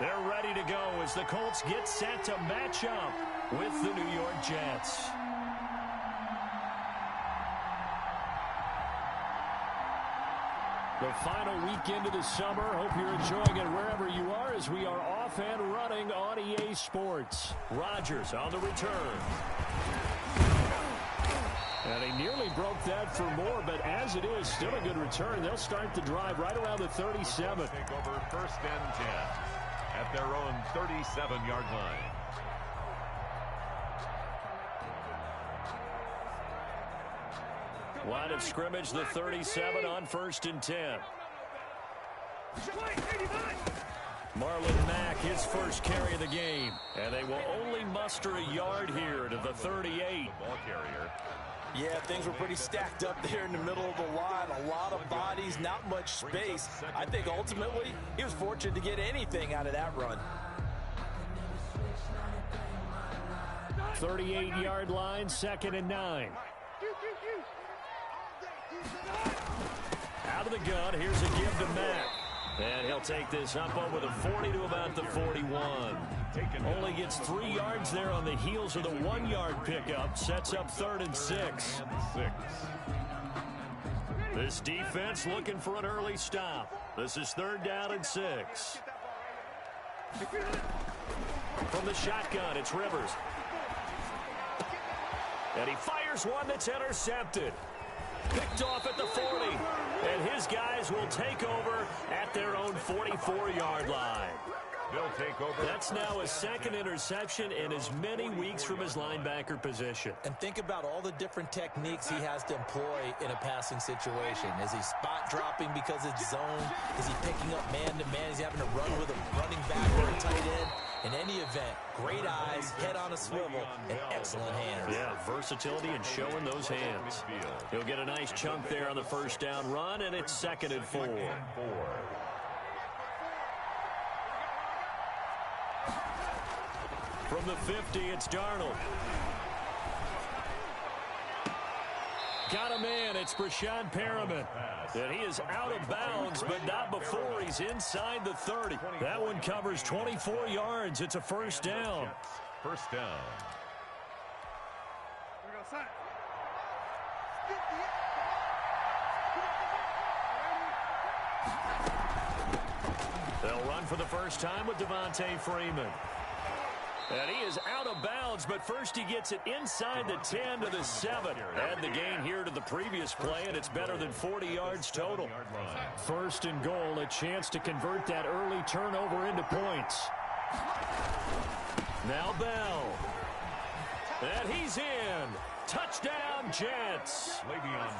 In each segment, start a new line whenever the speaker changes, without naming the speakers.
They're ready to go as the Colts get set to match up with the New York Jets. The final weekend of the summer. Hope you're enjoying it wherever you are as we are off and running on EA Sports. Rodgers on the return. And he nearly broke that for more, but as it is, still a good return. They'll start the drive right around the 37.
Take over 1st and 10 at their own 37-yard line.
Line of scrimmage, the 37 on 1st and 10. Marlon Mack, his first carry of the game. And they will only muster a yard here to the 38.
Ball carrier.
Yeah, things were pretty stacked up there in the middle of the line. A lot of bodies, not much space. I think ultimately he was fortunate to get anything out of that run.
38-yard line, 2nd and 9. Out of the gun, here's a give to Mack. And he'll take this up over the 40 to about the 41. Only gets 3 yards there on the heels of the 1-yard pickup. Sets up 3rd and 6. This defense looking for an early stop. This is 3rd down and 6. From the shotgun, it's Rivers. And he fires one that's intercepted. Picked off at the 40. And his guys will take over at their own 44-yard line.
They'll take over.
That's now a 2nd interception in as many weeks from his linebacker position.
And think about all the different techniques he has to employ in a passing situation. Is he spot dropping because it's zone? Is he picking up man-to-man? Is he having to run with a running back or a tight end? In any event, great eyes, head on a swivel, and excellent hands.
Yeah, versatility and showing those hands. He'll get a nice chunk there on the 1st down run, and it's 2nd and 4. From the 50, it's Darnold. Got a man, it's Brashad Perriman. And he is out of bounds, but not before he's inside the 30. That one covers 24 yards. It's a 1st down.
1st down.
They'll run for the first time with Devontae Freeman. And he is out of bounds, but first he gets it inside the 10 to the 7. Add the gain here to the previous play, and it's better than 40 yards total. 1st and goal, a chance to convert that early turnover into points. Now Bell. And he's in. Touchdown, Jets.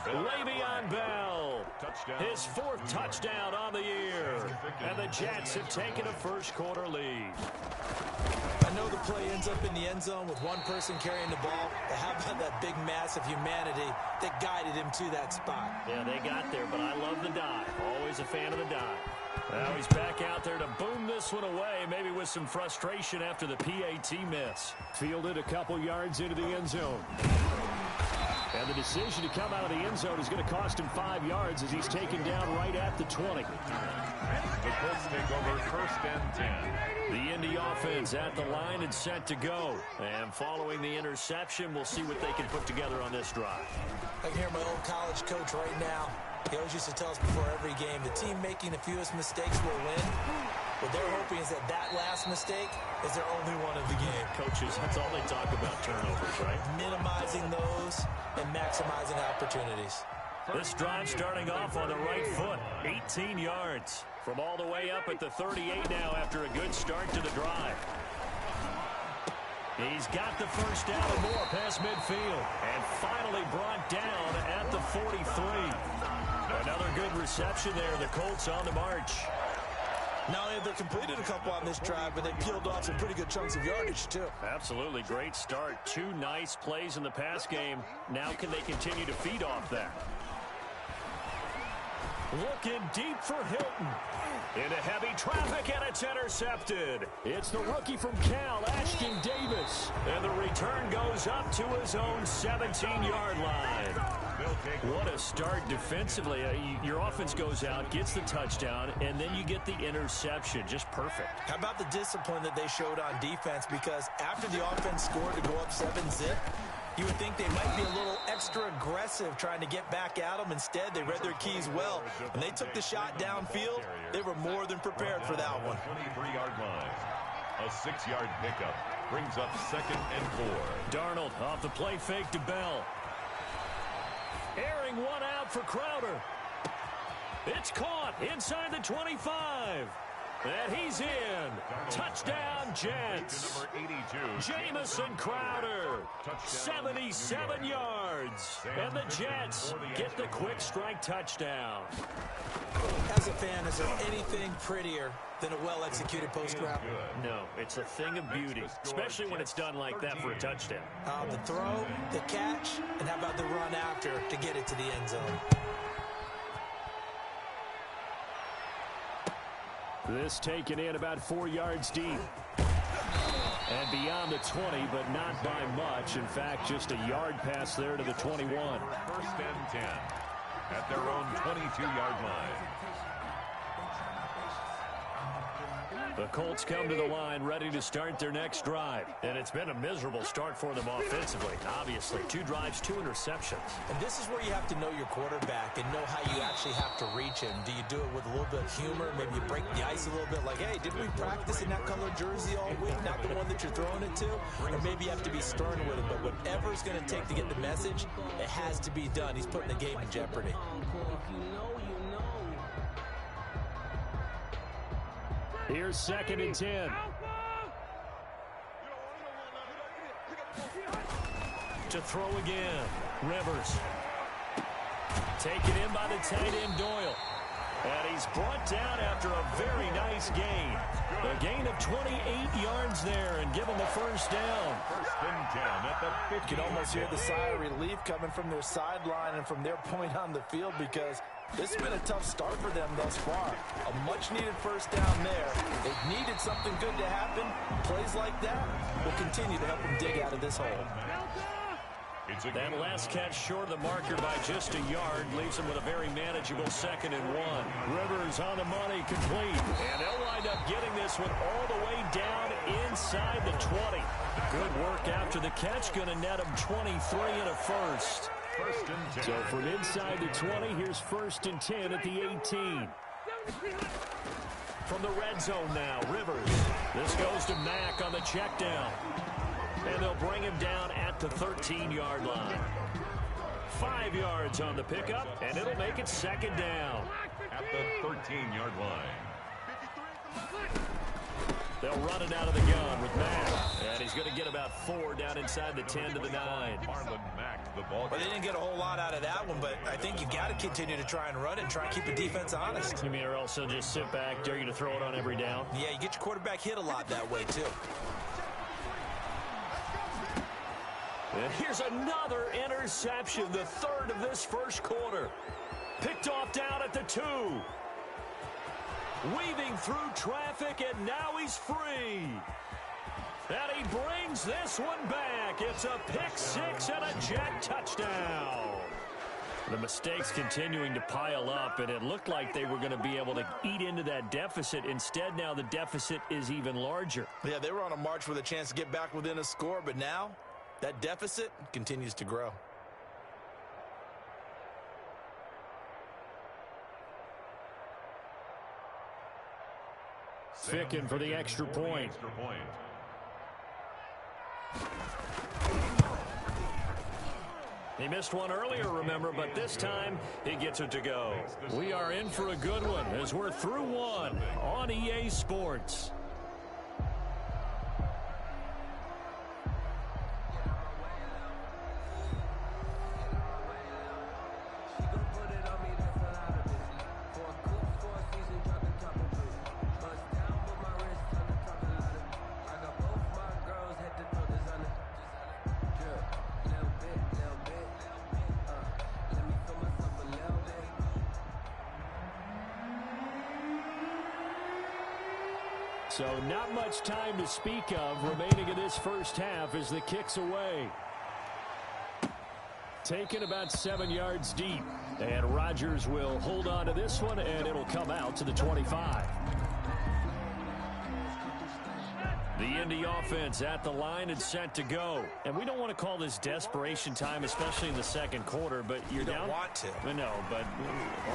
Le'Veon Bell. His 4th touchdown on the year. And the Jets have taken a first-quarter lead.
I know the play ends up in the end zone with one person carrying the ball, but how about that big mass of humanity that guided him to that spot?
Yeah, they got there, but I love the dive. Always a fan of the dive. Now he's back out there to boom this one away, maybe with some frustration after the PAT miss. Fielded a couple yards into the end zone. And the decision to come out of the end zone is going to cost him 5 yards as he's taken down right at the 20.
The Colts take over 1st and 10.
The Indy offense at the line and set to go. And following the interception, we'll see what they can put together on this drive.
I can hear my old college coach right now. He always used to tell us before every game, the team making the fewest mistakes will win. What they're hoping is that that last mistake is their only one of the game.
Coaches, that's all they talk about, turnovers, right?
Minimizing those and maximizing opportunities.
This drive starting off on the right foot, 18 yards. From all the way up at the 38 now after a good start to the drive. He's got the 1st down or more past midfield. And finally brought down at the 43. Another good reception there. The Colts on the march.
Not only have they completed a couple on this drive, but they peeled off some pretty good chunks of yardage, too.
Absolutely. Great start. 2 nice plays in the pass game. Now can they continue to feed off that? Looking deep for Hilton. Into heavy traffic, and it's intercepted. It's the rookie from Cal, Ashton Davis. And the return goes up to his own 17-yard line. What a start defensively. Your offense goes out, gets the touchdown, and then you get the interception. Just perfect.
How about the discipline that they showed on defense? Because after the offense scored to go up 7-zip, you would think they might be a little extra aggressive trying to get back at them. Instead, they read their keys well. When they took the shot downfield, they were more than prepared for that one.
23-yard line. A 6-yard pickup brings up 2nd and 4.
Darnold off the play fake to Bell. Airing one out for Crowder. It's caught inside the 25. And he's in. Touchdown, Jets. Jamison Crowder, 77 yards. And the Jets get the quick strike touchdown.
As a fan, is there anything prettier than a well-executed post route?
No, it's a thing of beauty, especially when it's done like that for a touchdown.
The throw, the catch, and how about the run after to get it to the end zone?
This taken in about 4 yards deep. And beyond the 20, but not by much. In fact, just a yard pass there to the 21.
1st and 10 at their own 22-yard line.
The Colts come to the line ready to start their next drive. And it's been a miserable start for them offensively. Obviously, 2 drives, 2 interceptions.
And this is where you have to know your quarterback and know how you actually have to reach him. Do you do it with a little bit of humor? Maybe you break the ice a little bit like, hey, didn't we practice in that color jersey all week? Not the one that you're throwing it to? Or maybe you have to be stern with him. But whatever it's going to take to get the message, it has to be done. He's putting the game in jeopardy.
Here's 2nd and 10. To throw again. Rivers. Taken in by the tight end Doyle. And he's brought down after a very nice gain. A gain of 28 yards there and give him the first down.
1st and 10 at the 50.
You can almost hear the sigh of relief coming from their sideline and from their point on the field because this has been a tough start for them thus far. A much-needed first down there. They've needed something good to happen. Plays like that will continue to help them dig out of this hole.
That last catch short of the marker by just a yard leaves them with a very manageable 2nd and 1. Rivers on the money, complete. And they'll wind up getting this one all the way down inside the 20. Good work after the catch. Going to net them 23 and a first.
1st and 10.
So from inside the 20, here's 1st and 10 at the 18. From the red zone now, Rivers. This goes to Mack on the check down. And they'll bring him down at the 13-yard line. 5 yards on the pickup, and it'll make it 2nd down.
At the 13-yard line.
They'll run it out of the gun with Mack. And he's going to get about 4 down inside the 10 to the 9.
Marlon Mack, the ball.
Well, they didn't get a whole lot out of that one, but I think you got to continue to try and run and try and keep the defense honest.
You mean, or else they'll just sit back, dare you to throw it on every down?
Yeah, you get your quarterback hit a lot that way, too.
And here's another interception, the 3rd of this first quarter. Picked off down at the 2. Weaving through traffic, and now he's free. And he brings this one back. It's a pick 6 and a Jet touchdown. The mistakes continuing to pile up, and it looked like they were going to be able to eat into that deficit. Instead, now the deficit is even larger.
Yeah, they were on a march with a chance to get back within a score, but now that deficit continues to grow.
Ficken for the extra point. He missed one earlier, remember, but this time he gets it to go. We are in for a good one as we're through one on EA Sports. So not much time to speak of remaining in this first half as the kick's away. Taken about 7 yards deep. And Rodgers will hold on to this one, and it'll come out to the 25. The Indy offense at the line and set to go. And we don't want to call this desperation time, especially in the second quarter, but you're down.
You don't want to.
No, but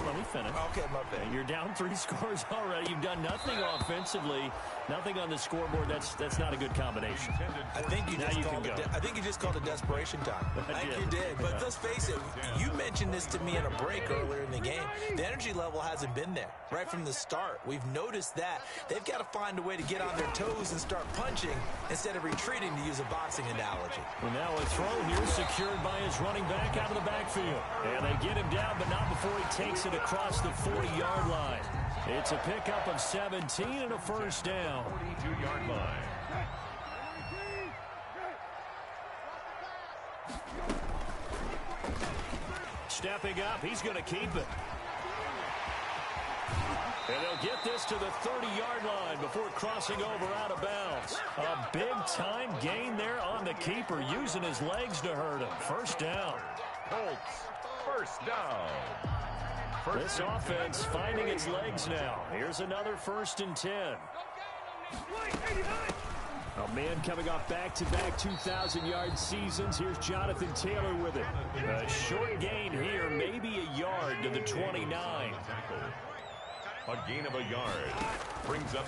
let me finish.
Okay, my bad.
You're down 3 scores already. You've done nothing offensively, nothing on the scoreboard. That's not a good combination.
I think you just called it desperation time. I think you did. But let's face it, you mentioned this to me in a break earlier in the game. The energy level hasn't been there right from the start. We've noticed that. They've got to find a way to get on their toes and start punching instead of retreating, to use a boxing analogy.
Well, now a throw here secured by his running back out of the backfield. And they get him down, but not before he takes it across the 40-yard line. It's a pickup of 17 and a first down.
42-yard line.
Stepping up, he's going to keep it. And they'll get this to the 30-yard line before crossing over out of bounds. A big-time gain there on the keeper, using his legs to hurt him. First down.
Colts, first down.
This offense finding its legs now. Here's another 1st and 10. A man coming off back-to-back 2,000-yard seasons. Here's Jonathan Taylor with it. A short gain here, maybe a yard to the 29.
A gain of a yard. Brings up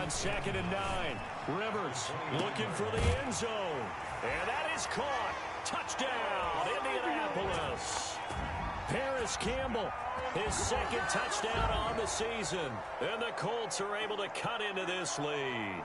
second and 9. Rivers looking for the end zone. And that is caught. Touchdown, Indianapolis. Paris Campbell, his 2nd touchdown on the season. And the Colts are able to cut into this lead.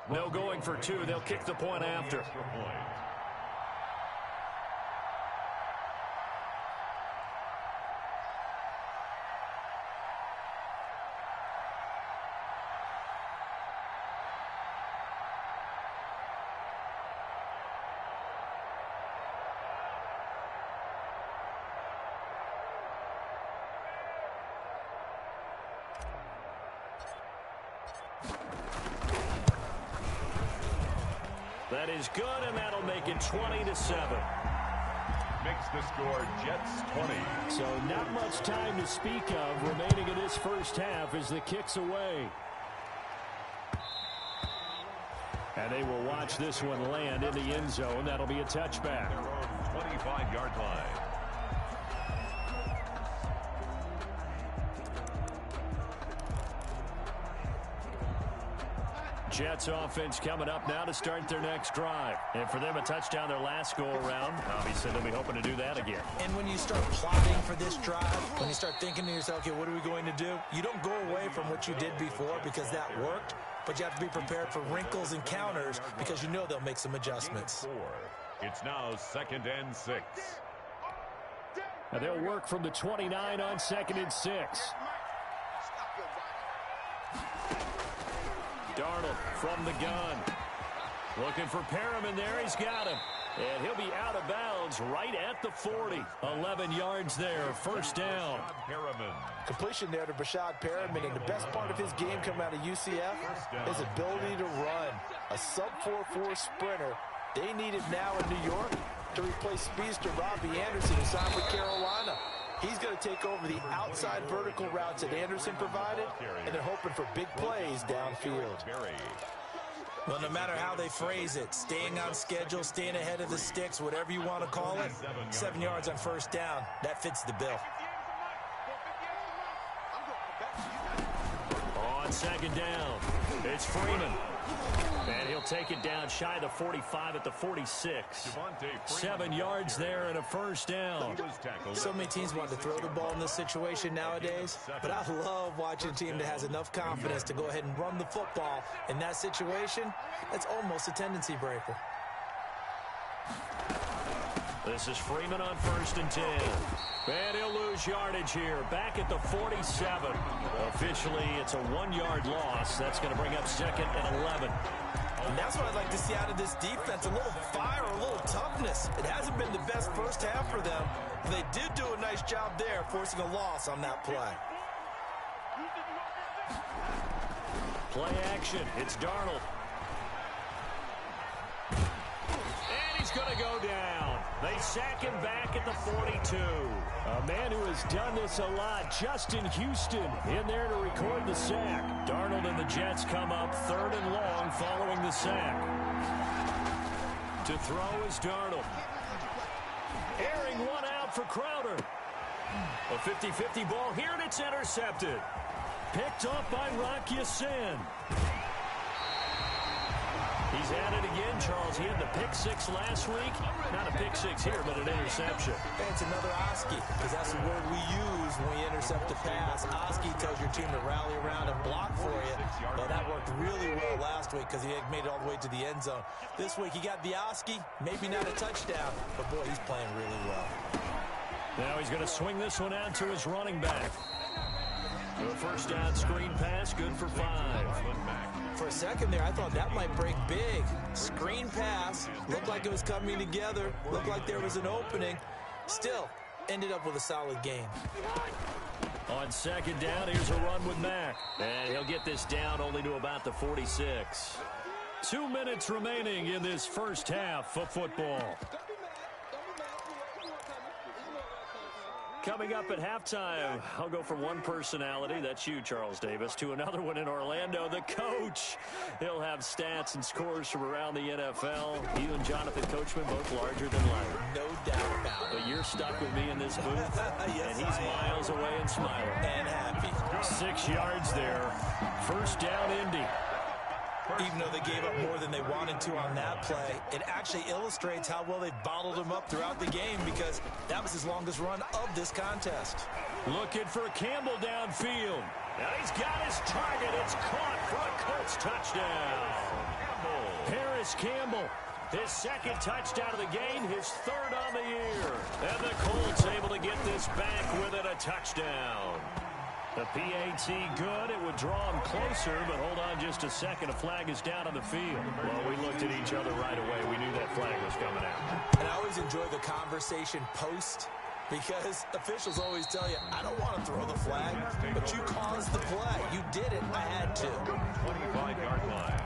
No going for 2. They'll kick the point after. That is good, and that'll make it 20-7.
Makes the score Jets 20.
So not much time to speak of remaining in this first half as the kick's away. And they will watch this one land in the end zone. That'll be a touchback.
Their own 25-yard line.
Jets offense coming up now to start their next drive. And for them, a touchdown their last go-around. Obviously, they'll be hoping to do that again.
And when you start plotting for this drive, when you start thinking to yourself, okay, what are we going to do? You don't go away from what you did before because that worked, but you have to be prepared for wrinkles and counters because you know they'll make some adjustments.
It's now 2nd and 6.
And they'll work from the 29 on 2nd and 6. Darnold from the gun. Looking for Perriman there. He's got him. And he'll be out of bounds right at the 40. 11 yards there. First down.
Completion there to Brashad Perriman. And the best part of his game coming out of UCF, his ability to run. A sub-4.4 sprinter. They need it now in New York to replace speedster Robbie Anderson, who signed with Carolina. He's going to take over the outside vertical routes that Anderson provided, and they're hoping for big plays downfield. Well, no matter how they phrase it, staying on schedule, staying ahead of the sticks, whatever you want to call it, 7 yards on first down, that fits the bill.
On second down, it's Freeman And he'll take it down shy of the 45 at the 46. 7 yards there and a first down.
So many teams want to throw the ball in this situation nowadays, but I love watching a team that has enough confidence to go ahead and run the football. In that situation, that's almost a tendency breaker.
This is Freeman on 1st and 10. And he'll lose yardage here. Back at the 47. Officially, it's a 1-yard loss. That's going to bring up 2nd and 11.
And that's what I'd like to see out of this defense. A little fire, a little toughness. It hasn't been the best first half for them. But they did do a nice job there, forcing a loss on that play.
Play action. It's Darnold. And he's going to go down. They sack him back at the 42. A man who has done this a lot, Justin Houston, in there to record the sack. Darnold and the Jets come up 3rd and long following the sack. To throw is Darnold. Airing one out for Crowder. A 50-50 ball here, and it's intercepted. Picked off by Rock Ya-Sin. He's at it again, Charles. He had the pick 6 last week. Not a pick 6 here, but an interception.
And it's another Oski, because that's the word we use when we intercept a pass. Oski tells your team to rally around and block for you. Well, that worked really well last week because he made it all the way to the end zone. This week, he got the Oski. Maybe not a touchdown, but, boy, he's playing really well.
Now he's going to swing this one out to his running back. The first down screen pass, good for 5.
For a second there, I thought that might break big. Screen pass, looked like it was coming together, looked like there was an opening. Still, ended up with a solid game.
On 2nd down, here's a run with Mack. And he'll get this down only to about the 46. 2 minutes remaining in this first half of football. Coming up at halftime, I'll go from one personality, that's you, Charles Davis, to another one in Orlando, the coach. He'll have stats and scores from around the NFL. You and Jonathan Coachman, both larger than life.
No doubt about it.
But you're stuck with me in this booth,
yes,
and he's miles away and smiling.
And happy.
6 yards there. First down, Indy.
Even though they gave up more than they wanted to on that play, it actually illustrates how well they bottled him up throughout the game because that was his longest run of this contest.
Looking for Campbell downfield. Now he's got his target. It's caught for a Colts touchdown. Harris Campbell, his 2nd touchdown of the game, his 3rd on the year. And the Colts able to get this back with it, a touchdown. The PAT good. It would draw him closer, but hold on just a second. A flag is down on the field. Well, we looked at each other right away. We knew that flag was coming out.
And I always enjoy the conversation post because officials always tell you, I don't want to throw the flag, but you caused the play. You did it. I had to.
25-yard line.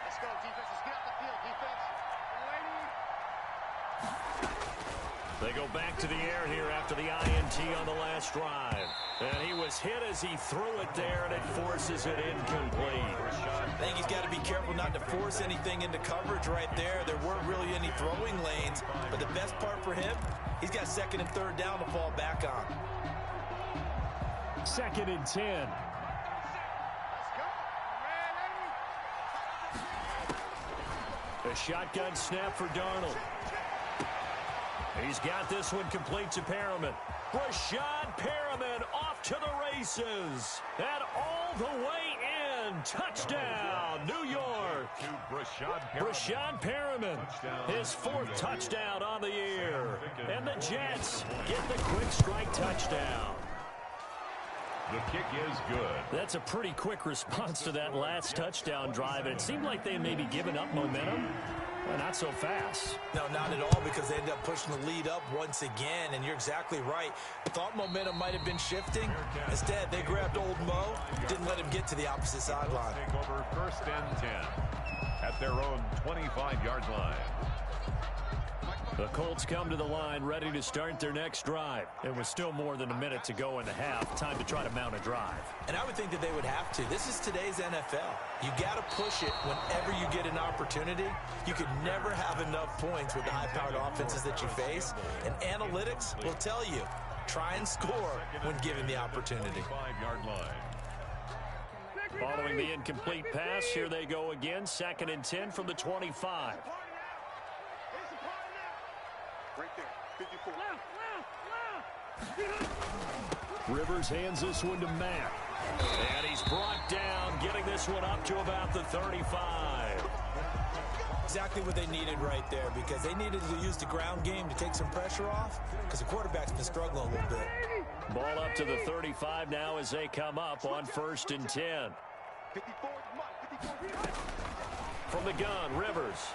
Let's go, defense. Let's get out the field, defense.
They go back to the air here after the INT on the last drive. And he was hit as he threw it there, and it forces it incomplete.
I think he's got to be careful not to force anything into coverage right there. There weren't really any throwing lanes. But the best part for him, he's got 2nd and 3rd down to fall back on.
2nd and 10. A shotgun snap for Darnold. He's got this one complete to Perriman. Rashad Perriman off to the races. And all the way in. Touchdown, New York. Rashad Perriman, his 4th touchdown on the year. And the Jets get the quick strike touchdown.
The kick is good.
That's a pretty quick response to that last touchdown drive. And it seemed like they may be giving up momentum. Well, not so fast.
No, not at all, because they ended up pushing the lead up once again, and you're exactly right. Thought momentum might have been shifting. Instead, they grabbed old Mo, didn't let him get to the opposite sideline.
Take over 1st and 10 at their own 25-yard line.
The Colts come to the line ready to start their next drive. It was still more than a minute to go in the half. Time to try to mount a drive.
And I would think that they would have to. This is today's NFL. You got to push it whenever you get an opportunity. You could never have enough points with the high-powered offenses that you face. And analytics will tell you try and score when given the opportunity.
5-yard line.
Following the incomplete pass, here they go again. 2nd and 10 from the 25.
Right there, 54.
Rivers hands this one to Matt. And he's brought down, getting this one up to about the 35.
Exactly what they needed right there, because they needed to use the ground game to take some pressure off, because the quarterback's been struggling a little bit.
Ball up to the 35 now as they come up on 1st and 10.
54.
From the gun, Rivers.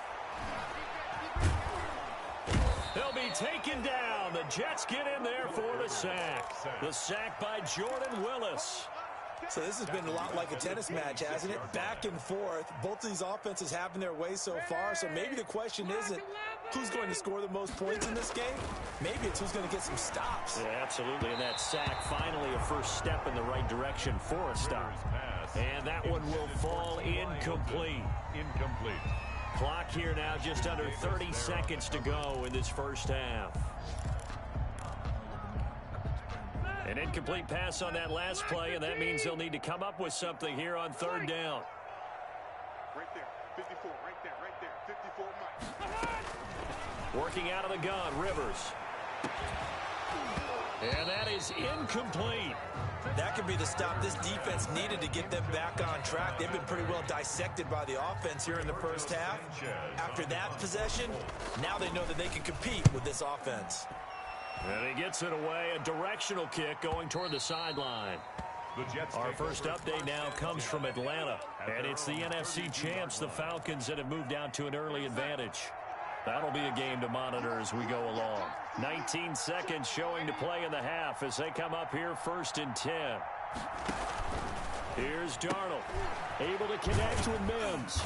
They'll be taken down. The Jets get in there for the sack. The sack by Jordan Willis.
So this has been a lot like a tennis match, hasn't it? Back and forth. Both of these offenses having their way so far. So maybe the question isn't who's going to score the most points in this game. Maybe it's who's going to get some stops.
Yeah, absolutely. And that sack finally a first step in the right direction for a stop. And that one will fall incomplete. Clock here now just under 30 seconds to go in this first half. An incomplete pass on that last play, and that means they'll need to come up with something here on 3rd down.
Right there, 54, right there, 54, Mike.
Working out of the gun, Rivers. And that is incomplete.
That could be the stop this defense needed to get them back on track. They've been pretty well dissected by the offense here in the first half. After that possession, now they know that they can compete with this offense.
And he gets it away, a directional kick going toward the sideline. Our first update now comes from Atlanta, and it's the NFC champs, the Falcons, that have moved down to an early advantage. That'll be a game to monitor as we go along. 19 seconds showing to play in the half as they come up here 1st and 10. Here's Darnold, able to connect with Mims.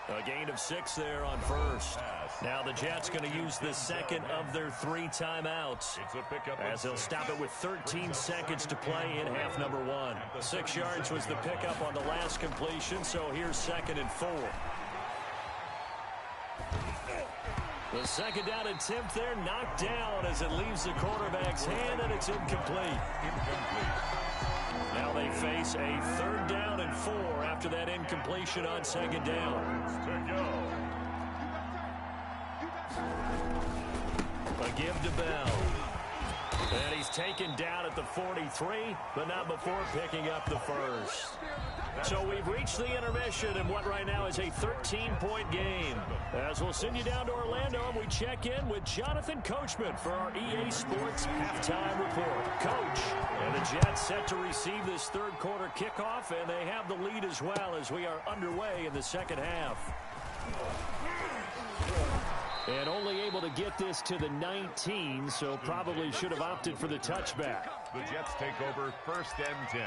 A gain of 6 there on 1st. Now the Jets going to use the 2nd of their 3 timeouts, as they'll stop it with 13 seconds to play in half number 1. 6 yards was the pickup on the last completion, so here's 2nd and 4. The 2nd down attempt there knocked down as it leaves the quarterback's hand, and it's incomplete. Now they face a 3rd down and 4 after that incompletion on 2nd down. A give to Bell. And he's taken down at the 43, but not before picking up the first. So we've reached the intermission in what right now is a 13-point game. As we'll send you down to Orlando, and we check in with Jonathan Coachman for our EA Sports Halftime Report. Coach, and the Jets set to receive this 3rd quarter kickoff, and they have the lead as well as we are underway in the 2nd half. And only able to get this to the 19, so probably should have opted for the touchback.
The Jets take over 1st and 10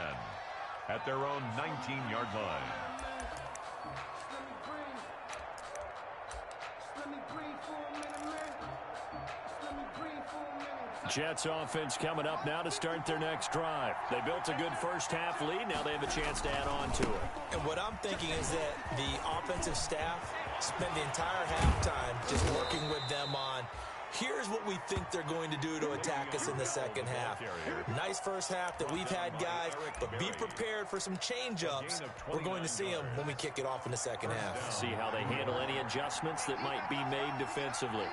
at their own 19-yard line.
Jets offense coming up now to start their next drive. They built a good first half lead. Now they have a chance to add on to it.
And what I'm thinking is that the offensive staff spent the entire halftime just working with them on, here's what we think they're going to do to attack us in the 2nd half. Nice first half that we've had, guys, but be prepared for some change-ups. We're going to see them when we kick it off in the 2nd half.
See how they handle any adjustments that might be made defensively.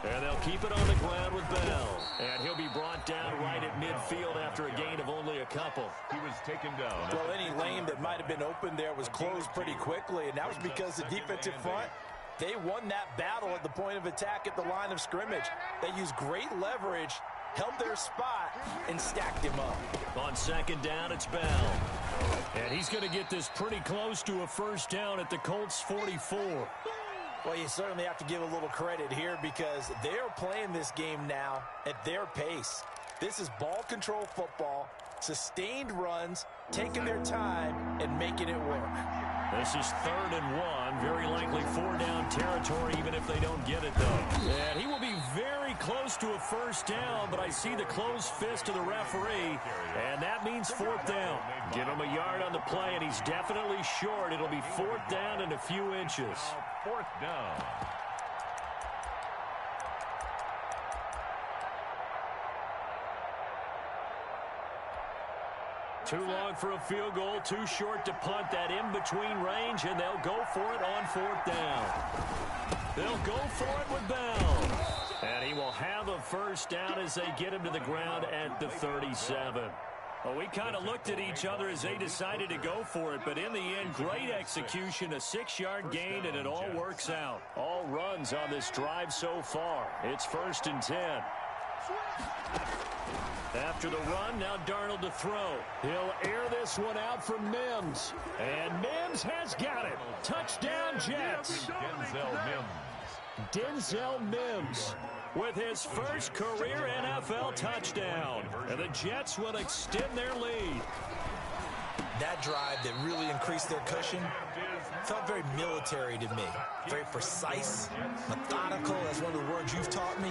And they'll keep it on the ground with Bell. And he'll be brought down right at midfield after a gain of only a couple.
He was taken down.
Well, any lane that might have been open there was closed pretty quickly, and that was because the defensive front, they won that battle at the point of attack at the line of scrimmage. They used great leverage, held their spot, and stacked him up.
On 2nd down, it's Bell. And he's going to get this pretty close to a first down at the Colts 44.
Well, you certainly have to give a little credit here because they're playing this game now at their pace. This is ball control football, sustained runs, taking their time, and making it work.
This is 3rd and 1, very likely 4-down territory, even if they don't get it, though. And he will be very close to a first down, but I see the closed fist of the referee, and that means 4th down. Give him a yard on the play, and he's definitely short. It'll be 4th down and a few inches.
4th down.
Too long for a field goal, too short to punt. That in-between range, and they'll go for it on 4th down. They'll go for it with Bell. And he will have a first down as they get him to the ground at the 37. Well, we kind of looked at each other as they decided to go for it, but in the end, great execution, a 6-yard gain, and it all works out. All runs on this drive so far. It's 1st and 10. After the run, now Darnold to throw. He'll air this one out for Mims. And Mims has got it. Touchdown, Jets. Denzel Mims with his first career NFL touchdown. And the Jets will extend their lead.
That drive that really increased their cushion felt very military to me. Very precise, methodical. That's one of the words you've taught me.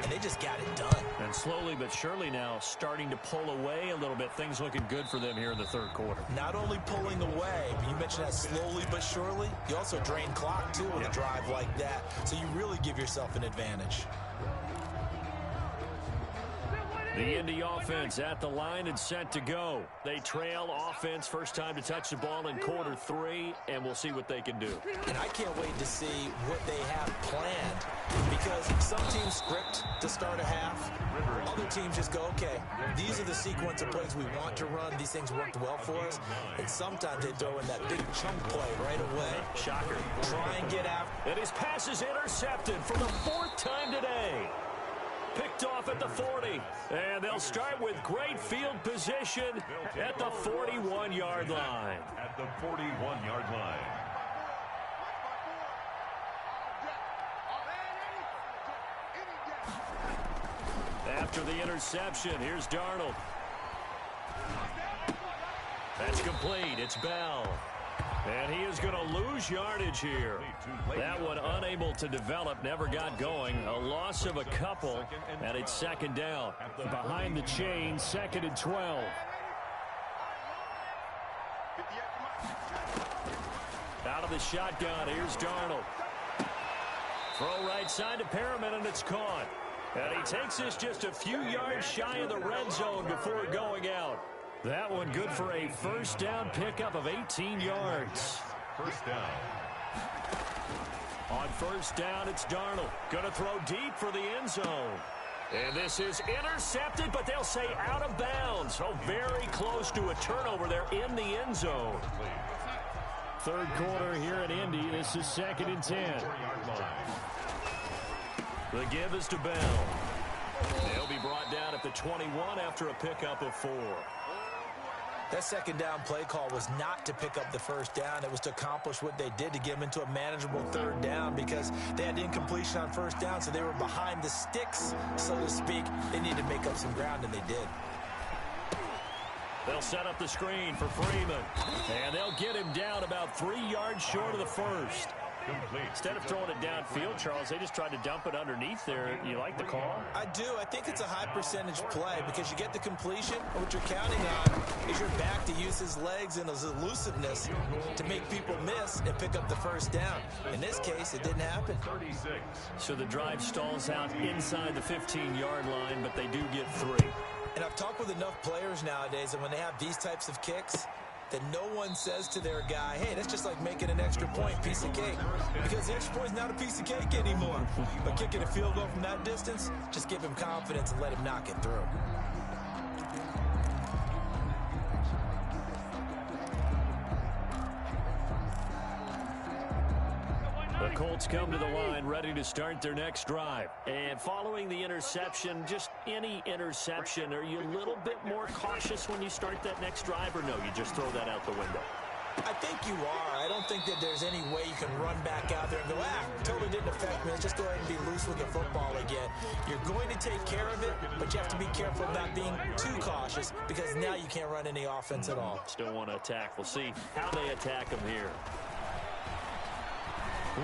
And they just got it done.
And slowly but surely now starting to pull away a little bit. Things looking good for them here in the 3rd quarter.
Not only pulling away, but you mentioned that slowly but surely. You also drain clock, too, with a drive like that. So you really give yourself an advantage.
The Indy offense at the line and set to go. They trail offense, first time to touch the ball in quarter 3, and we'll see what they can do.
And I can't wait to see what they have planned, because some teams script to start a half. Other teams just go, okay, these are the sequence of plays we want to run. These things worked well for us. And sometimes they throw in that big chunk play right away.
Shocker.
Try and get out.
And his pass is intercepted for the 4th time today. Picked off at the 40. And they'll start with great field position at the 41-yard line.
At the 41-yard line.
After the interception, here's Darnold. That's complete. It's Bell. And he is going to lose yardage here. That one unable to develop, never got going. A loss of a couple, and it's 2nd down. Behind the chain, 2nd and 12. Out of the shotgun, here's Darnold. Throw right side to Perriman, and it's caught. And he takes this just a few yards shy of the red zone before going out. That one good for a first down pickup of 18 yards.
First down.
On first down, it's Darnold. Going to throw deep for the end zone. And this is intercepted, but they'll say out of bounds. So very close to a turnover there in the end zone. 3rd quarter here in Indy. This is 2nd and 10. The give is to Bell. They'll be brought down at the 21 after a pickup of 4.
That 2nd down play call was not to pick up the first down. It was to accomplish what they did, to get them into a manageable 3rd down, because they had incompletion on first down, so they were behind the sticks, so to speak. They needed to make up some ground, and they did.
They'll set up the screen for Freeman, and they'll get him down about 3 yards short of the first. Instead of throwing it downfield, Charles, they just tried to dump it underneath there. You like the call?
I do. I think it's a high percentage play because you get the completion. And what you're counting on is your back to use his legs and his elusiveness to make people miss and pick up the first down. In this case, it didn't happen.
36.
So the drive stalls out inside the 15-yard line, but they do get 3.
And I've talked with enough players nowadays, and when they have these types of kicks, that no one says to their guy, hey, that's just like making an extra point, piece of cake. Because the extra point's not a piece of cake anymore. But kicking a field goal from that distance, just give him confidence and let him knock it through.
The Colts come to the line ready to start their next drive. And following the interception, just any interception, are you a little bit more cautious when you start that next drive, or no, you just throw that out the window?
I think you are. I don't think that there's any way you can run back out there and go, totally didn't affect me. Let's just go ahead and be loose with the football again. You're going to take care of it, but you have to be careful about being too cautious, because now you can't run any offense at all.
Still want to attack. We'll see how they attack them here.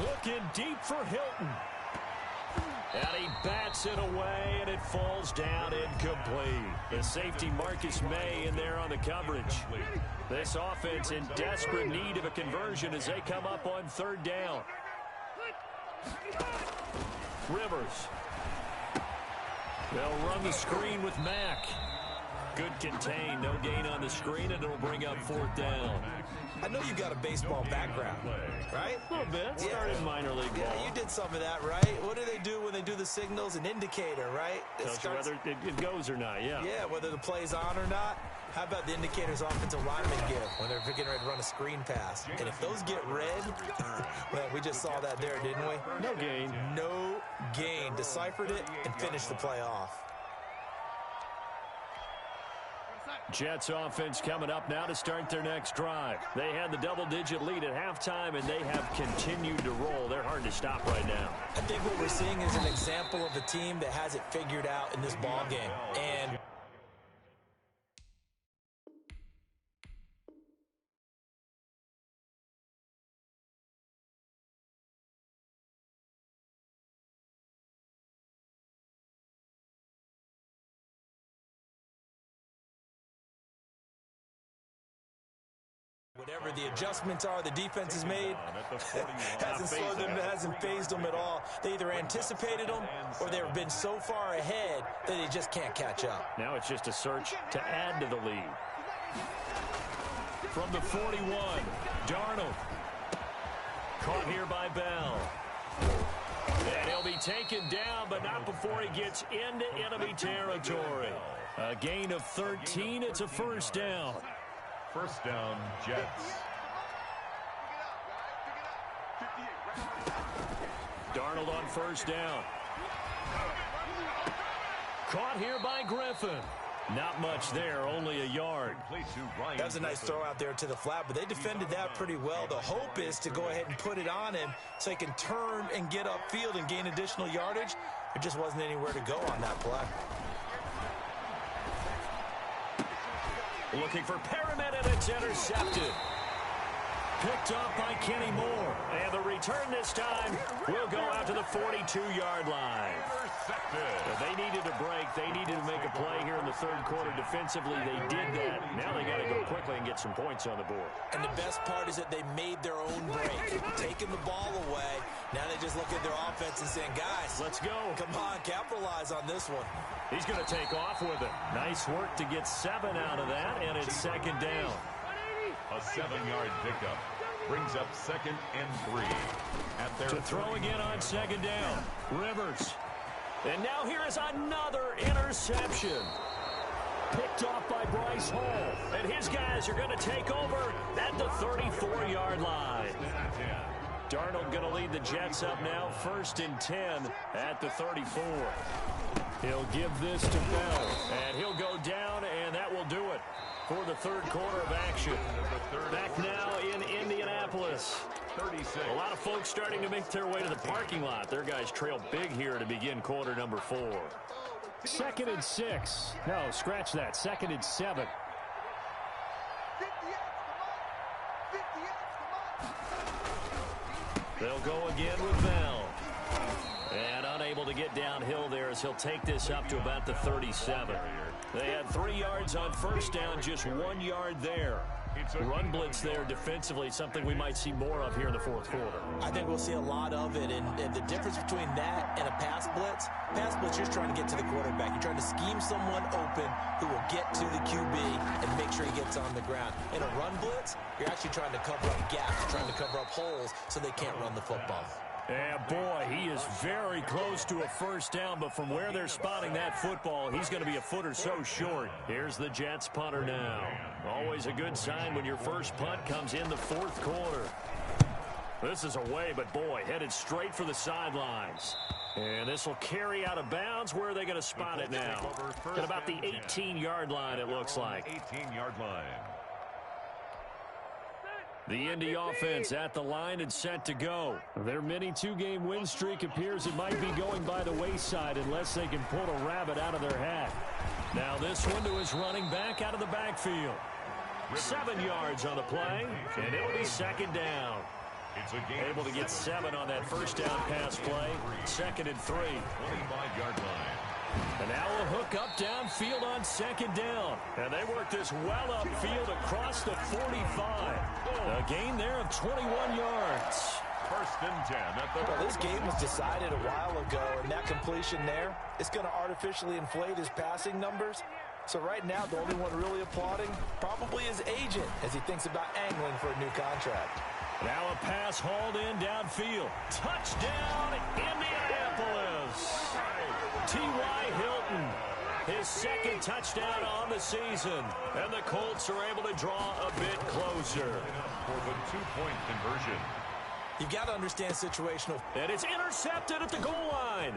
Looking deep for Hilton. And he bats it away, and it falls down incomplete. The safety Marcus May in there on the coverage. This offense in desperate need of a conversion as they come up on 3rd down. Rivers. They'll run the screen with Mack. Good contain, no gain on the screen, and it'll bring up 4th down.
I know you've got a baseball background, right?
A little bit. Started minor league ball.
Yeah, you did some of that, right? What do they do when they do the signals? An indicator, right?
Tells you whether it goes or not, yeah.
Yeah, whether the play's on or not. How about the indicators offensive linemen give when they're getting ready to run a screen pass? And if those get red, well, we just saw that there, didn't we?
No gain.
No gain. Deciphered it and finished the play off.
Jets offense coming up now to start their next drive. They had the double-digit lead at halftime, and they have continued to roll. They're hard to stop right now.
I think what we're seeing is an example of a team that has it figured out in this ball game. And whatever the adjustments are the defense has made hasn't slowed them, hasn't phased them at all. They either anticipated them or they've been so far ahead that they just can't catch up.
Now it's just a search to add to the lead. From the 41, Darnold. Caught here by Bell. And he'll be taken down, but not before he gets into enemy territory. A gain of 13. It's a 1st down.
1st down, Jets.
Darnold on 1st down. Caught here by Griffin. Not much there, only a yard.
That was a nice throw out there to the flat, but they defended that pretty well. The hope is to go ahead and put it on him so he can turn and get upfield and gain additional yardage. There just wasn't anywhere to go on that play.
Looking for Perriman, and it's intercepted. Picked up by Kenny Moore. And the return this time will go out to the 42-yard line. If they needed a break, they needed to make a play here in the 3rd quarter defensively. They did that. Now they got to go quickly and get some points on the board.
And the best part is that they made their own break. Taking the ball away. Now they just look at their offense and saying, guys,
let's go.
Come on, capitalize on this one.
He's going to take off with it. Nice work to get 7 out of that, and it's 2nd down.
A 7-yard pickup brings up 2nd and 3. At their
to throw again on 2nd down. Rivers. And now here is another interception. Picked off by Bryce Hall. And his guys are going to take over at the 34-yard line. Darnold going to lead the Jets up now. 1st and 10 at the 34. He'll give this to Bell. And he'll go down, and that will do it for the 3rd quarter of action. Back now in Indianapolis.
36.
A lot of folks starting to make their way to the parking lot. Their guys trail big here to begin quarter number 4. 2nd and 6. No, scratch that. 2nd and 7. They'll go again with Bell. And unable to get downhill there as he'll take this up to about the 37. They had 3 yards on 1st down, just 1 yard there. Run blitz there defensively, something we might see more of here in the 4th quarter.
I think we'll see a lot of it, and the difference between that and a pass blitz, you're trying to get to the quarterback. You're trying to scheme someone open who will get to the QB and make sure he gets on the ground. In a run blitz, you're actually trying to cover up gaps, you're trying to cover up holes so they can't run the football.
Yeah, boy, he is very close to a 1st down, but from where they're spotting that football, he's going to be a foot or so short. Here's the Jets punter now. Always a good sign when your first punt comes in the 4th quarter. This is away, but boy, headed straight for the sidelines. And this will carry out of bounds. Where are they going to spot it now? At about the 18-yard line, it looks like.
18-yard line.
The Indy offense at the line and set to go. Their mini 2-game win streak appears it might be going by the wayside unless they can pull a rabbit out of their hat. Now this one to his running back out of the backfield. 7 yards on the play, and it'll be 2nd down. Able to get 7 on that 1st down pass play. 2nd and 3.
25-yard line.
And now a hook up downfield on 2nd down. And they work this well upfield across the 45. A gain there of 21 yards.
1st and 10 at the...
Well, this game was decided a while ago, and that completion there is going to artificially inflate his passing numbers. So right now, the only one really applauding probably his agent as he thinks about angling for a new contract.
Now a pass hauled in downfield. Touchdown, Indianapolis. T.Y. Hilton, his second touchdown on the season. And the Colts are able to draw a bit closer.
For the two-point conversion.
You've got to understand situational.
And it's intercepted at the goal line.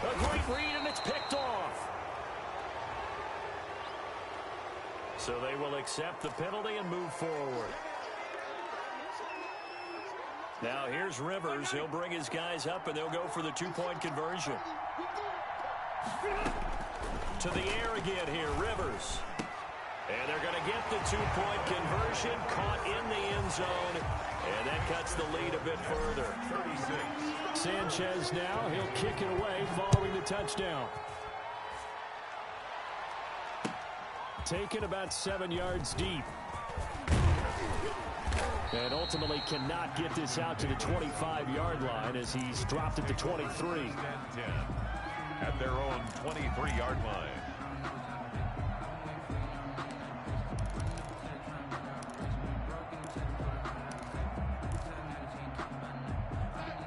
A great read, and it's picked off. So they will accept the penalty and move forward. Now here's Rivers. He'll bring his guys up, and they'll go for the two-point conversion. To the air again here, Rivers. And they're going to get the two-point conversion, caught in the end zone, and that cuts the lead a bit further.
36.
Sanchez now, he'll kick it away following the touchdown. Taken about 7 yards deep. And ultimately cannot get this out to the 25-yard line as he's dropped at the 23.
10 at their own 23-yard line.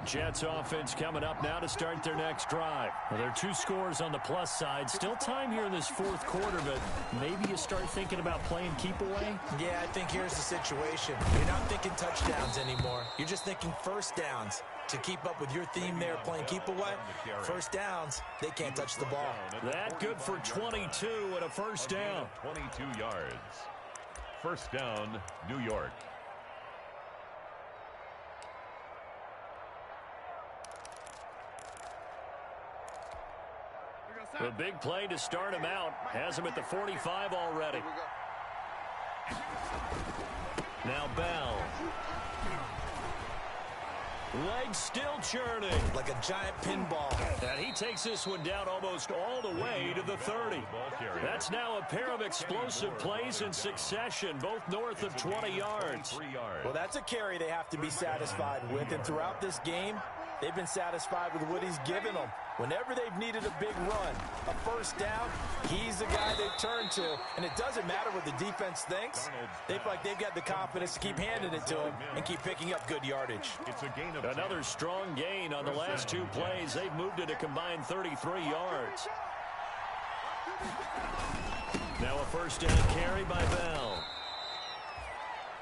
Jets offense coming up now to start their next drive. Well, there are 2 scores on the plus side. Still time here in this fourth quarter, but maybe you start thinking about playing keep away?
Yeah, I think here's the situation. You're not thinking touchdowns anymore. You're just thinking first downs. To keep up with your theme there, playing keep away, first downs, they can't touch the ball.
That good for 22 and a first down.
22 yards. First down, New York.
The big play to start him out. Has him at the 45 already. Now Bell. Legs still churning.
Like a giant pinball.
And he takes this one down almost all the way to the 30. That's now a pair of explosive plays in succession, both north of 20 yards.
Well, that's a carry they have to be satisfied with. And throughout this game, they've been satisfied with what he's given them. Whenever they've needed a big run, a first down, he's the guy they turn to. And it doesn't matter what the defense thinks. They feel like they've got the confidence to keep handing it to him and keep picking up good yardage.
It's a gain of
another strong gain on the last 2 plays. They've moved it a combined 33 yards. Now a first down carry by Bell.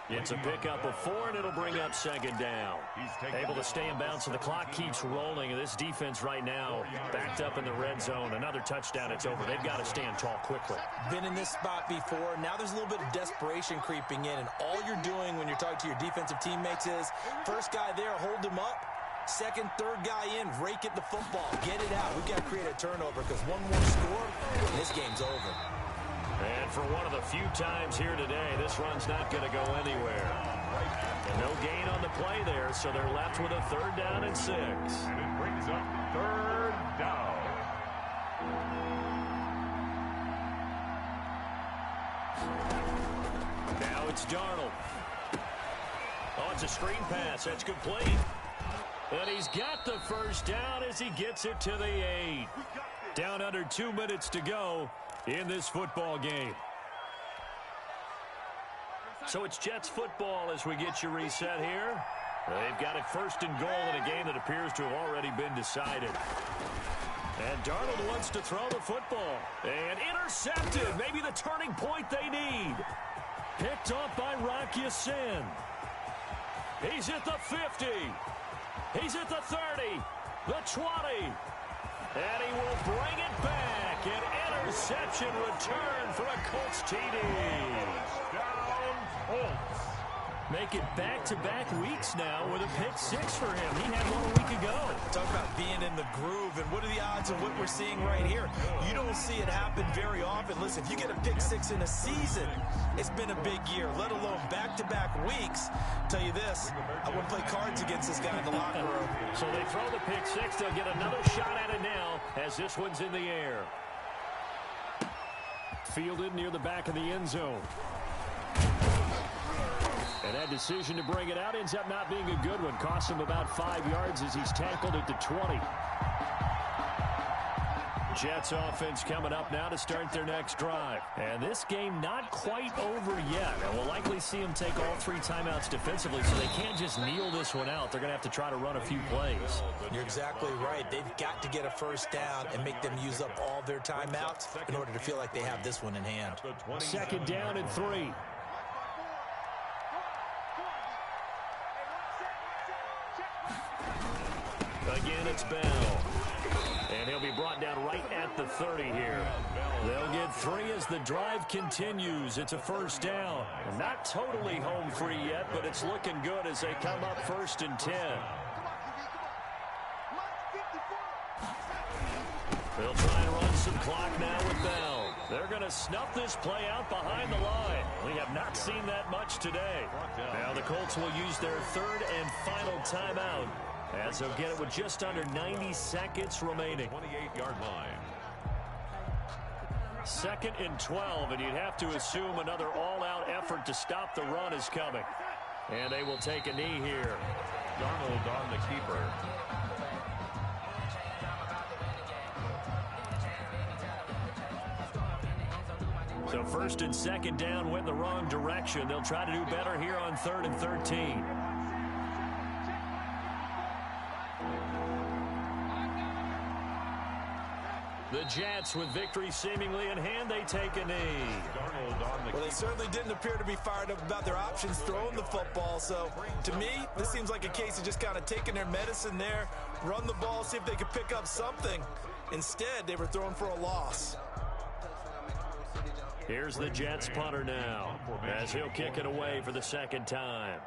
It's a pickup of 4, and it'll bring up second down. Able to stay in bounds, so the clock keeps rolling. And this defense right now backed up in the red zone. Another touchdown, it's over. They've got to stand tall quickly.
Been in this spot before. Now there's a little bit of desperation creeping in. And all you're doing when you're talking to your defensive teammates is, first guy there, hold him up. Second, third guy in, rake at the football. Get it out. We've got to create a turnover because one more score, and this game's over.
And for one of the few times here today, this run's not going to go anywhere. And no gain on the play there, so they're left with a third down and 6.
And it brings up third down.
Now it's Darnold. Oh, it's a screen pass. That's complete. And he's got the first down as he gets it to the 8. Down under 2 minutes to go in this football game. So it's Jets football as we get you reset here. They've got it first and goal in a game that appears to have already been decided. And Darnold wants to throw the football. And intercepted. Maybe the turning point they need. Picked off by Rock Ya-Sin. He's at the 50. He's at the 30. The 20. And he will bring it back. An interception return for a Colts TD.
Down Colts.
Make it back-to-back weeks now with a pick 6 for him. He had one a week ago. Talk about being in the groove, and what are the odds of what we're seeing right here? You don't see it happen very often. Listen, if you get a pick 6 in a season, it's been a big year, let alone back-to-back weeks. Tell you this, I wouldn't play cards against this guy in the locker room.
So they throw the pick 6. They'll get another shot at it now as this one's in the air. Fielded near the back of the end zone. And that decision to bring it out ends up not being a good one. Costs him about 5 yards as he's tackled at the 20. Jets offense coming up now to start their next drive. And this game not quite over yet. And we'll likely see them take all 3 timeouts defensively, so they can't just kneel this one out. They're going to have to try to run a few plays.
You're exactly right. They've got to get a first down and make them use up all their timeouts in order to feel like they have this one in hand.
2nd down and 3. Again, it's Bell. And he'll be brought down right at the 30 here. They'll get 3 as the drive continues. It's a first down. Not totally home free yet, but it's looking good as they come up 1st and 10. They'll try and run some clock now with Bell. They're going to snuff this play out behind the line. We have not seen that much today. Now the Colts will use their 3rd and final timeout, as they'll get it with just under 90 seconds remaining.
28-yard line.
2nd and 12, and you'd have to assume another all-out effort to stop the run is coming. And they will take a knee here.
Darnold on the keeper.
So 1st and 2nd down went the wrong direction. They'll try to do better here on 3rd and 13. The Jets, with victory seemingly in hand, they take a knee.
Well, they certainly didn't appear to be fired up about their options throwing the football. So, to me, this seems like a case of just kind of taking their medicine there, run the ball, see if they could pick up something. Instead, they were throwing for a loss.
Here's the Jets punter now, as he'll kick it away for the 2nd time.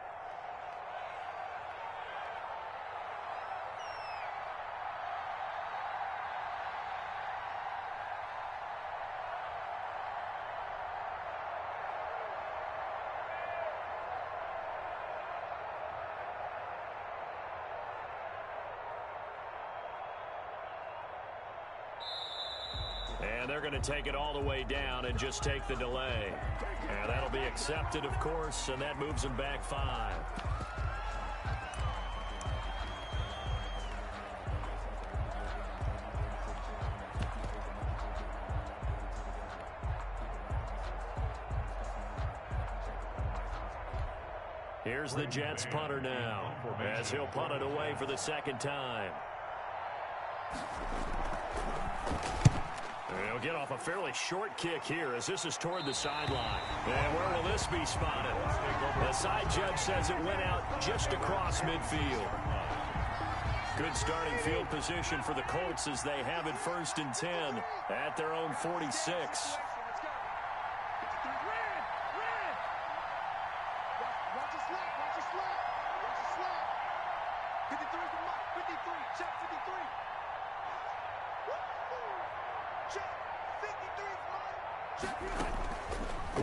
And they're going to take it all the way down and just take the delay. And that'll be accepted, of course, and that moves them back 5. Here's the Jets punter now, as he'll punt it away for the 2nd time. He'll get off a fairly short kick here as this is toward the sideline. And where will this be spotted? The side judge says it went out just across midfield. Good starting field position for the Colts as they have it 1st and 10 at their own 46.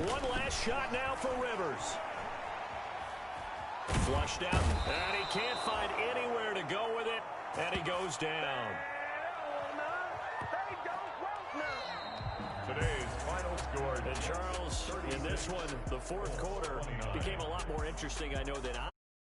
One last shot now for Rivers. Flushed out, and he can't find anywhere to go with it, and he goes down.
Today's final score.
And Charles, in this one, the 4th quarter became a lot more interesting, I know, than I